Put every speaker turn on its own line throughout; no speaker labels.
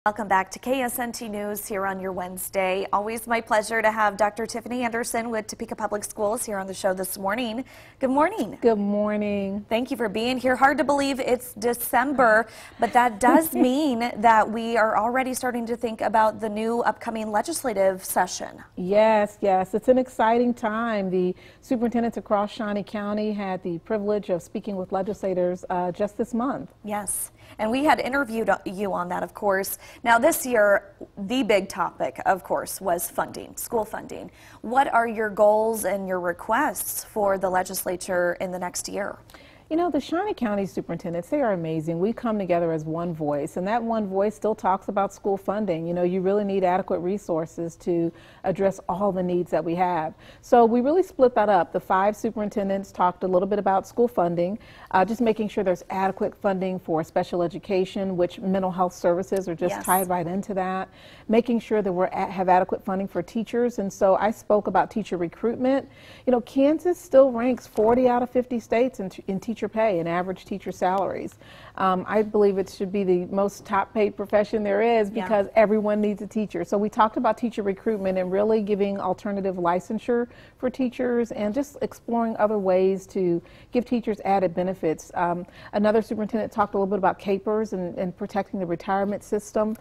Welcome back to KSNT News here on your Wednesday. Always my pleasure to have Dr. Tiffany Anderson with Topeka Public Schools here on the show this morning. Good morning.
Good morning.
Thank you for being here. Hard to believe it's December, but that does mean that we are already starting to think about the new upcoming legislative session.
Yes, it's an exciting time. The superintendents across Shawnee County had the privilege of speaking with legislators just this month.
Yes, and we had interviewed you on that, of course. Now this year, the big topic, of course, was funding, school funding. What are your goals and your requests for the legislature in the next year?
You know, the Shawnee County superintendents, they are amazing. We come together as one voice, and that one voice still talks about school funding. You know, you really need adequate resources to address all the needs that we have. So we really split that up. The 5 superintendents talked a little bit about school funding, just making sure there's adequate funding for special education, which mental health services are just tied right into that, making sure that we have adequate funding for teachers. And so I spoke about teacher recruitment. You know, Kansas still ranks 40 out of 50 states in teacher pay and average teacher salaries. I believe it should be the most top paid profession there is because everyone needs a teacher. So we talked about teacher recruitment and really giving alternative licensure for teachers and just exploring other ways to give teachers added benefits. Another superintendent talked a little bit about CAPERS and protecting the retirement system.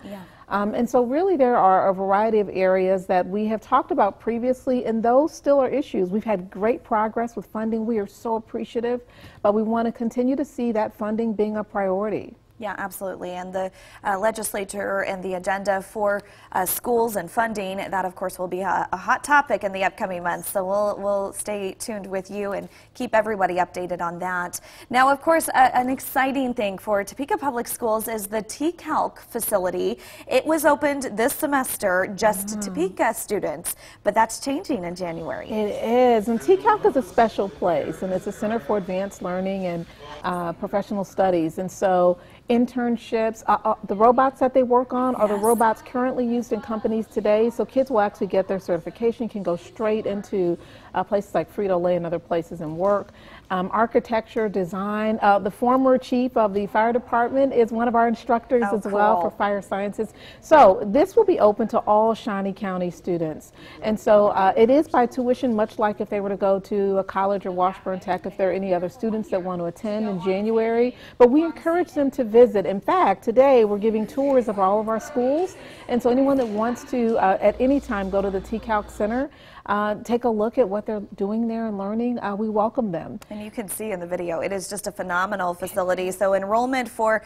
And so really there are a variety of areas that we have talked about previously, and those still are issues. We've had great progress with funding. We are so appreciative, but we want to continue to see that funding being a priority.
Yeah, absolutely. And the legislature and the agenda for schools and funding, that of course will be a hot topic in the upcoming months. So we'll stay tuned with you and keep everybody updated on that. Now, of course, an exciting thing for Topeka Public Schools is the TCALC facility. It was opened this semester just to Topeka students, but that's changing in January.
It is, and TCALC is a special place, and it's a Center for Advanced Learning and Professional Studies. And so internships, the robots that they work on are the robots currently used in companies today. So kids will actually get their certification, can go straight into places like Frito-Lay and other places and work. Architecture, design. The former chief of the fire department is one of our instructors as well for fire sciences. So this will be open to all Shawnee County students. And so it is by tuition, much like if they were to go to a college or Washburn Tech, if there are any other students that want to attend in January. But we encourage them to visit. In fact, today we're giving tours of all of our schools. And so anyone that wants to at any time go to the TCALC Center, take a look at what they're doing there and learning, we welcome them.
And you can see in the video, it is just a phenomenal facility. So enrollment for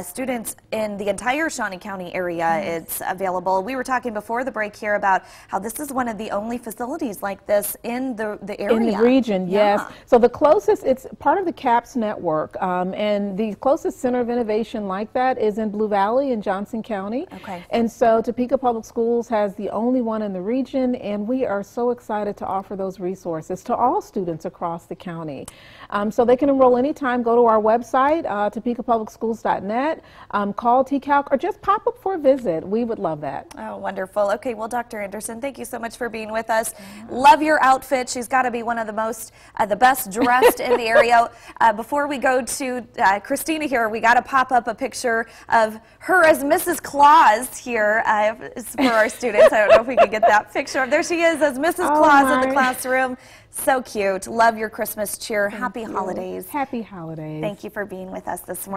students in the entire Shawnee County area is available. We were talking before the break here about how this is one of the only facilities like this in the area.
In the region, yes. So the closest, it's part of the CAPS network, and the closest center of innovation like that is in Blue Valley in Johnson County. And so Topeka Public Schools has the only one in the region, and we are so excited to offer those resources to all students across the county. So they can enroll anytime. Go to our website, topekapublicschools.net, call TCALC, or just pop up for a visit. We would love that.
Oh, wonderful. Okay, well, Dr. Anderson, thank you so much for being with us. Love your outfit. She's got to be one of the best dressed in the area. Before we go to Christina here, we got to pop up a picture of her as Mrs. Claus here for our students. I don't know if we could get that picture. There she is as Mrs. Claus in the classroom. So cute. Love your Christmas cheer. Happy holidays.
Happy holidays.
Thank you for being with us this morning.